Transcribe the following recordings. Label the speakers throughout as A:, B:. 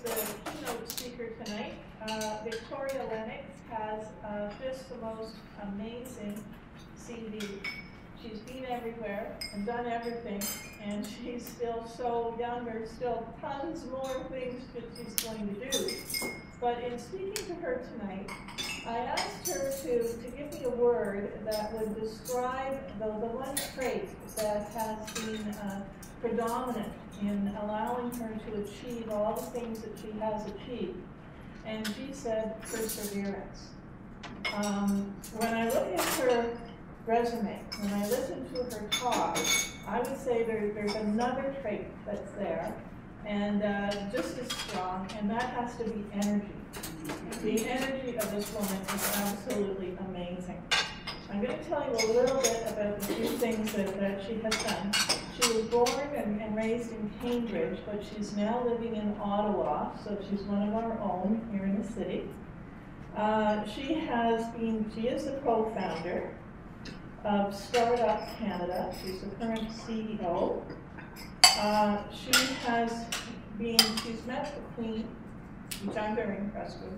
A: the keynote speaker tonight. Victoria Lennox has just the most amazing CV. She's been everywhere and done everything, and she's still so young. There's still tons more things that she's going to do. But in speaking to her tonight, I asked her to give me a word that would describe the one trait that has been predominant in allowing her to achieve all the things that she has achieved. And she said perseverance. When I look at her resume, when I listen to her talk, I would say there's another trait that's there, and just as strong, and that has to be energy. The energy of this woman is absolutely amazing. I'm going to tell you a little bit about the few things that she has done. She was born and raised in Cambridge, but she's now living in Ottawa, so she's one of our own here in the city. She is the co-founder of Startup Canada. She's the current CEO. She's met the Queen, which I'm very impressed with.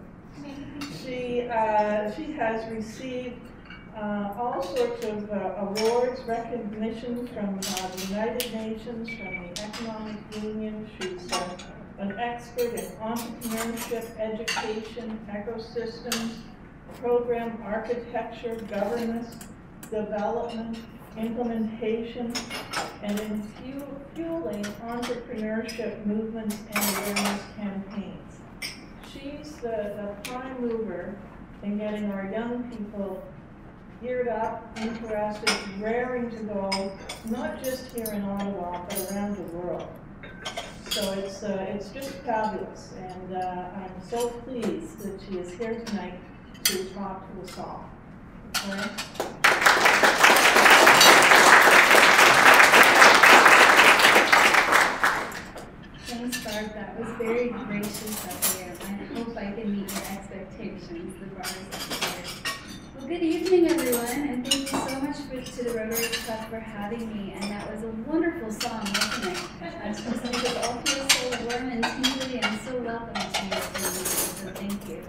A: She has received all sorts of awards, recognition from the United Nations, from the Economic Union. She's an expert in entrepreneurship, education, ecosystems, program architecture, governance, development, implementation, and in fueling entrepreneurship movements and awareness campaigns. She's the prime mover in getting our young people geared up, interested, raring to go, not just here in Ottawa, but around the world. So it's just fabulous, and I'm so pleased that she is here tonight to talk to us all. All right?
B: Thanks, Barb. That was very gracious of you. I hope I can meet your expectations. The bar is upstairs. Well, good evening, everyone, and thank you so much to the Rotary Club for having me. And that was a wonderful song, wasn't it? It's just like it all feels so warm and tingly and so welcome to you. So thank you.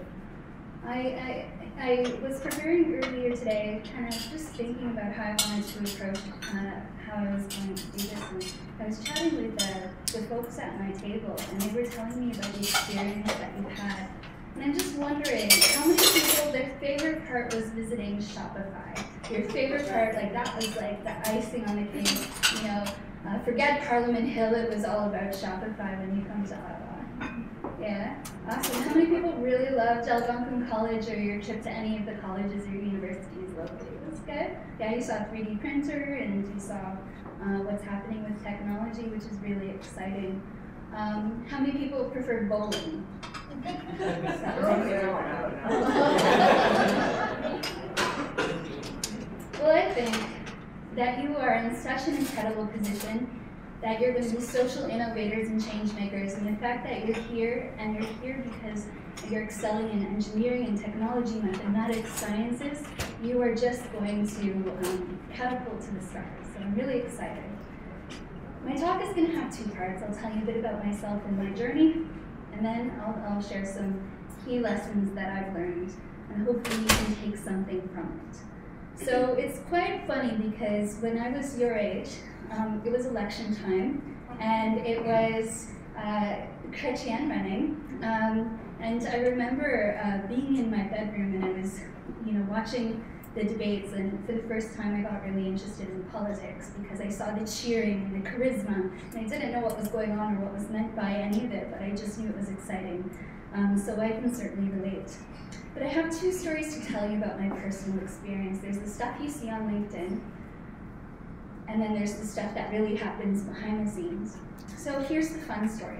B: I was preparing earlier today, kind of just thinking about how I wanted to approach how I was going to do this. And I was chatting with the folks at my table, and they were telling me about the experience that you had. And I'm just wondering, how many people, their favorite part was visiting Shopify? Your favorite part, like that was like the icing on the cake, you know, forget Parliament Hill, it was all about Shopify when you come to Ottawa. Yeah, awesome. How many people really loved Algonquin College or your trip to any of the colleges or universities locally? That's good. Yeah, you saw a 3D printer and you saw what's happening with technology, which is really exciting. How many people prefer bowling? Well, I think that you are in such an incredible position that you're going to be social innovators and change makers, and the fact that you're here, and you're here because you're excelling in engineering and technology, mathematics, sciences, you are just going to catapult to the stars. So I'm really excited. My talk is going to have two parts. I'll tell you a bit about myself and my journey, and then I'll share some key lessons that I've learned, and hopefully you can take something from it. So it's quite funny because when I was your age, it was election time, and it was Chrétien running, and I remember being in my bedroom, and I was, watching the debates, and for the first time I got really interested in politics because I saw the cheering and the charisma, and I didn't know what was going on or what was meant by any of it, but I just knew it was exciting. So I can certainly relate. But I have two stories to tell you about my personal experience. There's the stuff you see on LinkedIn, and then there's the stuff that really happens behind the scenes. So here's the fun story.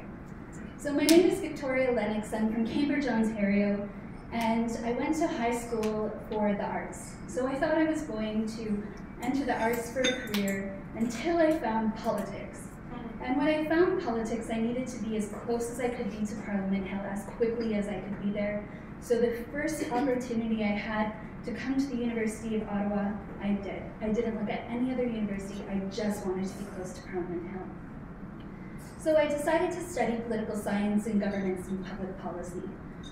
B: So my name is Victoria Lennox. I'm from Cambridge, Ontario, and I went to high school for the arts. So I thought I was going to enter the arts for a career until I found politics. And when I found politics, I needed to be as close as I could be to Parliament Hill, as quickly as I could be there. So the first opportunity I had to come to the University of Ottawa, I did. I didn't look at any other university, I just wanted to be close to Parliament Hill. So I decided to study political science and governance and public policy.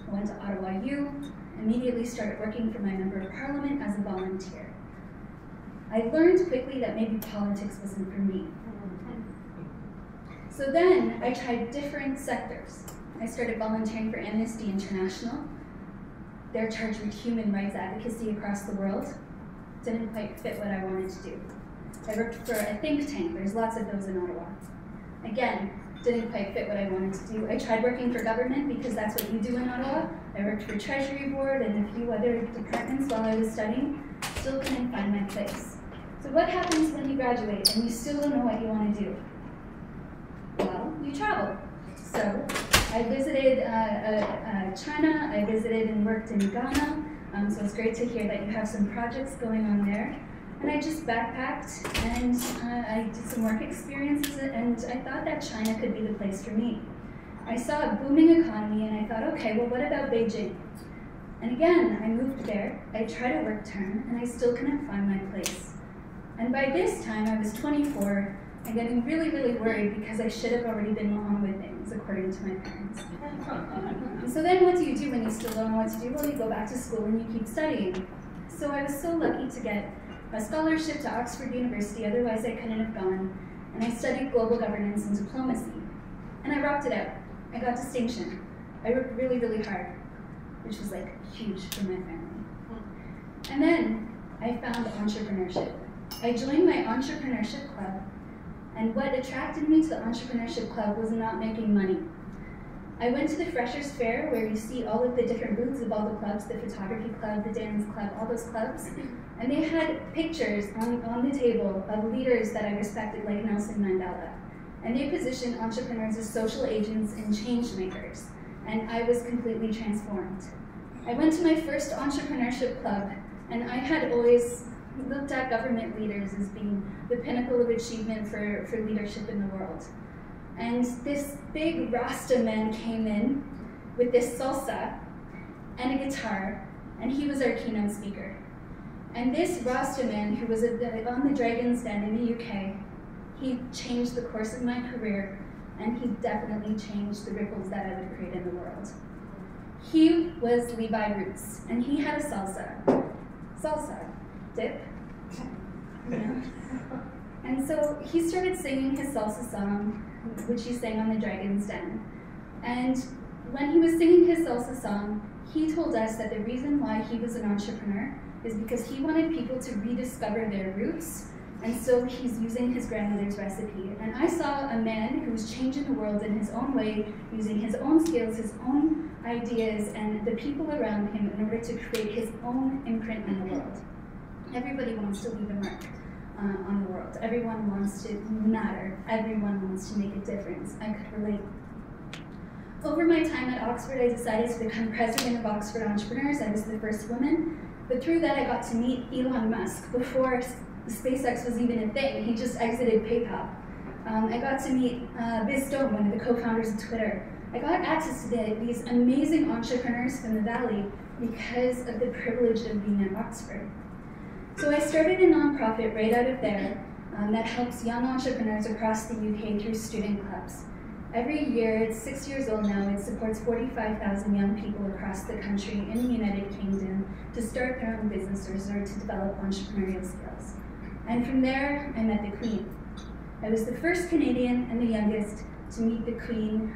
B: I went to Ottawa U, immediately started working for my member of parliament as a volunteer. I learned quickly that maybe politics wasn't for me. So then I tried different sectors. I started volunteering for Amnesty International. They're charged with human rights advocacy across the world. Didn't quite fit what I wanted to do. I worked for a think tank. There's lots of those in Ottawa. Again, didn't quite fit what I wanted to do. I tried working for government because that's what you do in Ottawa. I worked for Treasury Board and a few other departments while I was studying. Still couldn't find my place. So what happens when you graduate and you still don't know what you want to do? Well, you travel. So I visited China, I visited and worked in Ghana, so it's great to hear that you have some projects going on there. And I just backpacked and I did some work experiences, and I thought that China could be the place for me. I saw a booming economy and I thought, okay, well, what about Beijing? And again, I moved there, I tried a work term, and I still couldn't find my place. And by this time, I was 24, and getting really, really worried because I should have already been on with things, according to my parents. And so then what do you do when you still don't know what to do? Well, you go back to school and you keep studying. So I was so lucky to get a scholarship to Oxford University, otherwise I couldn't have gone. And I studied global governance and diplomacy. And I rocked it out. I got distinction. I worked really, really hard, which was like huge for my family. And then I found entrepreneurship. I joined my entrepreneurship club, and what attracted me to the entrepreneurship club was not making money. I went to the Freshers Fair, where you see all of the different booths of all the clubs, the photography club, the dance club, all those clubs, and they had pictures on the table of leaders that I respected, like Nelson Mandela. And they positioned entrepreneurs as social agents and change makers, and I was completely transformed. I went to my first entrepreneurship club, and I had always looked at government leaders as being the pinnacle of achievement for leadership in the world. And this big Rasta man came in with this salsa and a guitar, and he was our keynote speaker. And this Rasta man, who was on the Dragon's Den in the UK, he changed the course of my career, and he definitely changed the ripples that I would create in the world. He was Levi Roots, and he had a salsa dip. Yeah. And so he started singing his salsa song, which he sang on the Dragon's Den. And when he was singing his salsa song, he told us that the reason why he was an entrepreneur is because he wanted people to rediscover their roots, and so he's using his grandmother's recipe. And I saw a man who was changing the world in his own way, using his own skills, his own ideas, and the people around him in order to create his own imprint on the world. Everybody wants to leave a mark on the world. Everyone wants to matter. Everyone wants to make a difference. I could relate. Over my time at Oxford, I decided to become president of Oxford Entrepreneurs. I was the first woman. But through that, I got to meet Elon Musk before SpaceX was even a thing. He just exited PayPal. I got to meet Biz Stone, one of the co-founders of Twitter. I got access to these amazing entrepreneurs from the Valley because of the privilege of being at Oxford. So I started a nonprofit right out of there that helps young entrepreneurs across the UK through student clubs. Every year, it's 6 years old now, it supports 45,000 young people across the country in the United Kingdom to start their own businesses or to develop entrepreneurial skills. And from there, I met the Queen. I was the first Canadian and the youngest to meet the Queen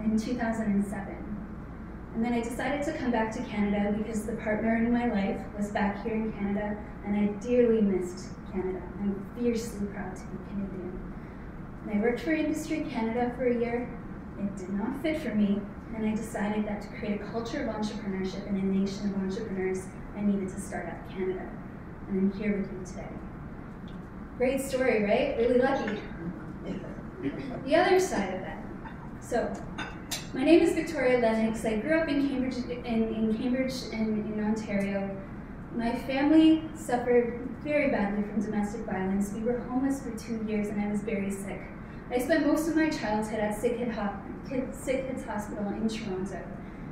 B: in 2007. And then I decided to come back to Canada because the partner in my life was back here in Canada, and I dearly missed Canada. I'm fiercely proud to be Canadian. And I worked for Industry Canada for a year. It did not fit for me, and I decided that to create a culture of entrepreneurship and a nation of entrepreneurs, I needed to start up Canada. And I'm here with you today. Great story, right? Really lucky. The other side of that. So, my name is Victoria Lennox. I grew up in Cambridge, in Ontario. My family suffered very badly from domestic violence. We were homeless for 2 years, and I was very sick. I spent most of my childhood at Sick Kids Hospital in Toronto,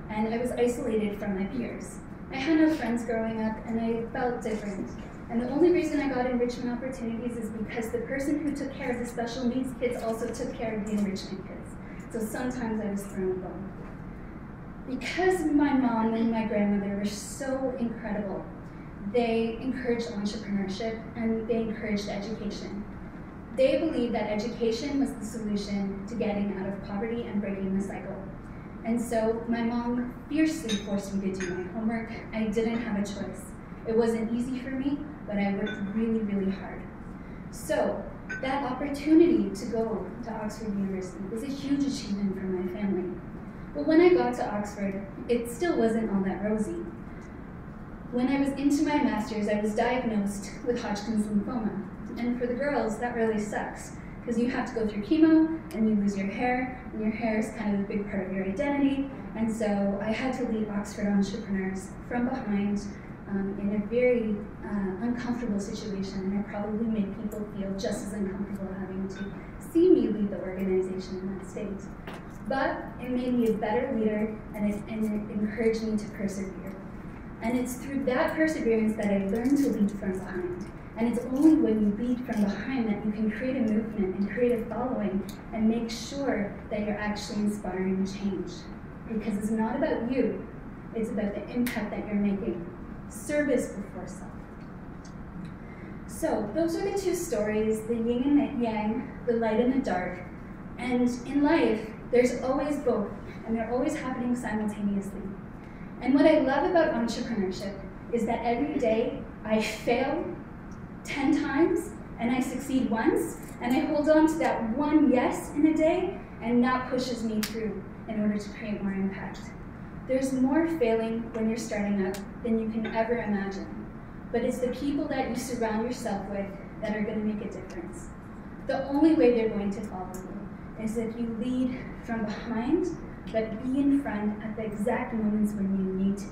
B: and I was isolated from my peers. I had no friends growing up, and I felt different. And the only reason I got enrichment opportunities is because the person who took care of the special needs kids also took care of the enrichment kids. So sometimes I was thrown a bone. Because my mom and my grandmother were so incredible, they encouraged entrepreneurship and they encouraged education. They believed that education was the solution to getting out of poverty and breaking the cycle. And so my mom fiercely forced me to do my homework. I didn't have a choice. It wasn't easy for me, but I worked really, really hard. So that opportunity to go to Oxford University was a huge achievement for my family. But when I got to Oxford, it still wasn't all that rosy. When I was into my master's, I was diagnosed with Hodgkin's lymphoma. And for the girls, that really sucks, because you have to go through chemo, and you lose your hair, and your hair is kind of a big part of your identity. And so I had to lead Oxford entrepreneurs from behind in a very uncomfortable situation, and I probably made people feel just as uncomfortable having to see me lead the organization in that state. But it made me a better leader, and it encouraged me to persevere. And it's through that perseverance that I learned to lead from behind. And it's only when you lead from behind that you can create a movement and create a following and make sure that you're actually inspiring change. Because it's not about you, it's about the impact that you're making. Service before self. So those are the two stories, the yin and the yang, the light and the dark. And in life, there's always both, and they're always happening simultaneously. And what I love about entrepreneurship is that every day I fail 10 times and I succeed once, and I hold on to that one yes in a day, and that pushes me through in order to create more impact. There's more failing when you're starting up than you can ever imagine, but it's the people that you surround yourself with that are going to make a difference. The only way they're going to follow you is if you lead from behind, but be in front at the exact moments when you need to be.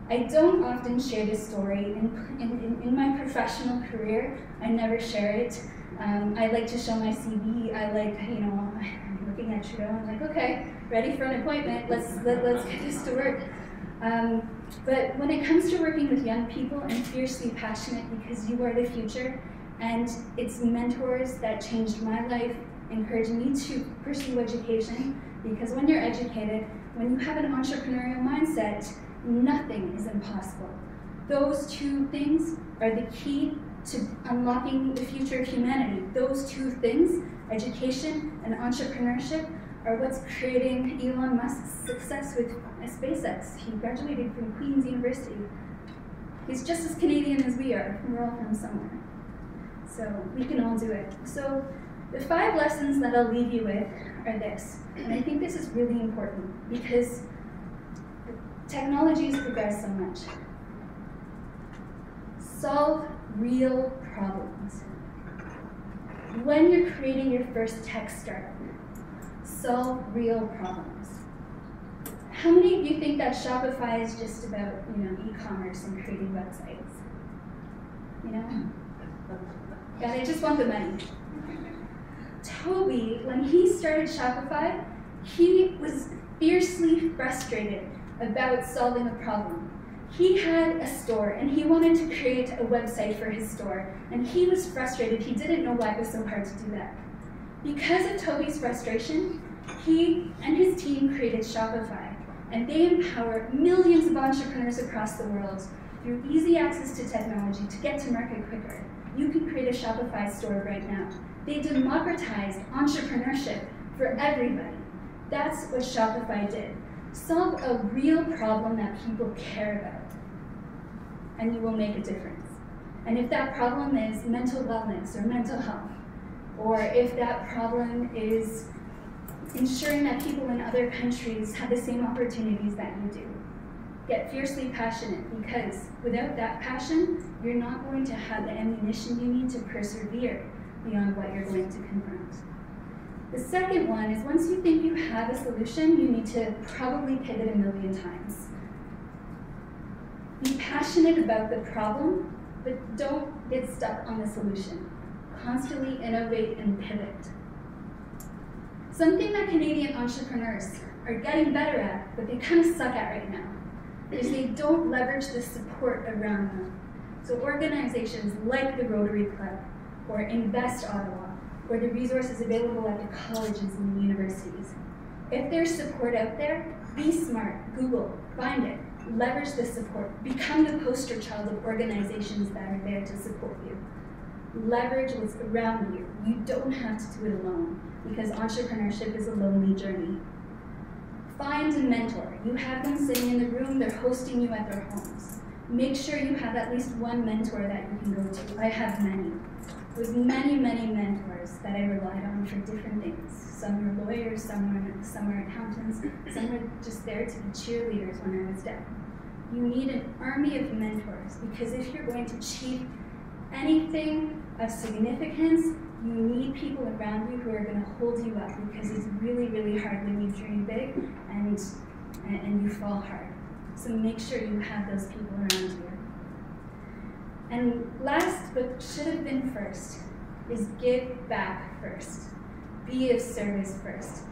B: I don't often share this story. In my professional career, I never share it. I like to show my CV. I like, I'm looking at Trudeau, I'm like, okay, ready for an appointment, let's get this to work. But when it comes to working with young people, I'm fiercely passionate because you are the future, and it's mentors that changed my life, encouraged me to pursue education, because when you're educated, when you have an entrepreneurial mindset, nothing is impossible. Those two things are the key to unlocking the future of humanity. Those two things, education and entrepreneurship, are what's creating Elon Musk's success with SpaceX. He graduated from Queen's University. He's just as Canadian as we are. We're all from somewhere. So we can all do it. So the 5 lessons that I'll leave you with are this. And I think this is really important because technology has progressed so much. Solve real problems. When you're creating your first tech startup, solve real problems. How many of you think that Shopify is just about, e-commerce and creating websites? Yeah, they just want the money. Toby, when he started Shopify, he was fiercely frustrated about solving a problem. He had a store and he wanted to create a website for his store, and he was frustrated. He didn't know why it was so hard to do that. Because of Toby's frustration, he and his team created Shopify, and they empower millions of entrepreneurs across the world through easy access to technology to get to market quicker. You can create a Shopify store right now. They democratized entrepreneurship for everybody. That's what Shopify did. Solve a real problem that people care about, and you will make a difference. And if that problem is mental wellness or mental health, or if that problem is ensuring that people in other countries have the same opportunities that you do, get fiercely passionate, because without that passion, you're not going to have the ammunition you need to persevere beyond what you're going to confront. The second one is, once you think you have a solution, you need to probably pivot a million times. Be passionate about the problem, but don't get stuck on the solution. Constantly innovate and pivot. Something that Canadian entrepreneurs are getting better at, but they kind of suck at right now, is they don't leverage the support around them. So organizations like the Rotary Club, or Invest Ottawa, or the resources available at the colleges and the universities. If there's support out there, be smart, Google, find it, leverage the support, become the poster child of organizations that are there to support you. Leverage what's around you. You don't have to do it alone, because entrepreneurship is a lonely journey. Find a mentor. You have them sitting in the room, they're hosting you at their homes. Make sure you have at least one mentor that you can go to. I have many. With many, many mentors that I relied on for different things. Some were lawyers, some were accountants, some were just there to be cheerleaders when I was down. You need an army of mentors, because if you're going to achieve anything of significance, you need people around you who are going to hold you up, because it's really, really hard when you dream big and you fall hard. So make sure you have those people around you. And last, but should have been first, is give back first. Be of service first.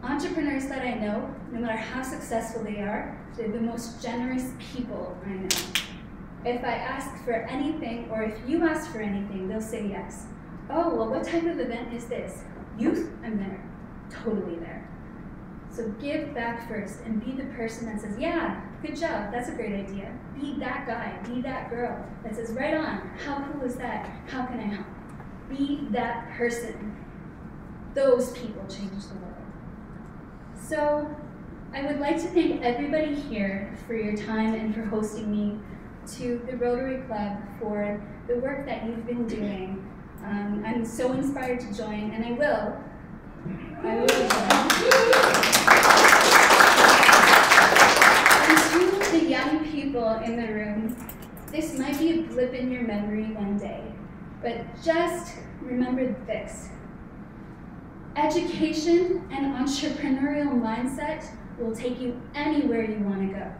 B: Entrepreneurs that I know, no matter how successful they are, they're the most generous people I know. If I ask for anything, or if you ask for anything, they'll say yes. Oh, well, what type of event is this? Youth? I'm there. Totally there. So give back first, and be the person that says, yeah, good job, that's a great idea. Be that guy, be that girl that says, right on, how cool is that? How can I help? Be that person. Those people change the world. So I would like to thank everybody here for your time and for hosting me, to the Rotary Club for the work that you've been doing. I'm so inspired to join, and I will And to the young people in the room, this might be a blip in your memory one day, but just remember this. Education and entrepreneurial mindset will take you anywhere you want to go.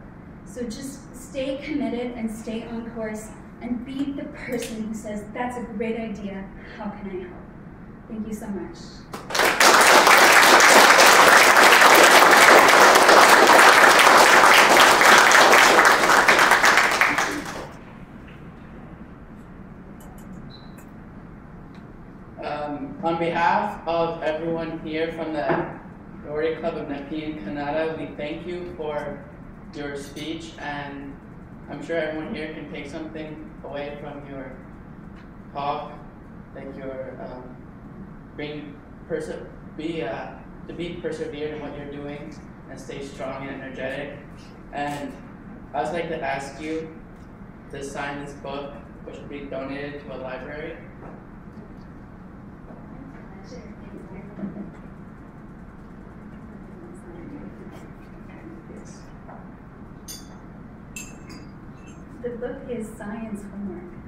B: So just stay committed and stay on course, and be the person who says, that's a great idea, how can I help? Thank you so much.
C: On behalf of everyone here from the Rotary Club of Nepean-Kanata, we thank you for your speech, and I'm sure everyone here can take something away from your talk, like your to be persevered in what you're doing and stay strong and energetic. And I would like to ask you to sign this book, which will be donated to a library.
B: The book is science homework.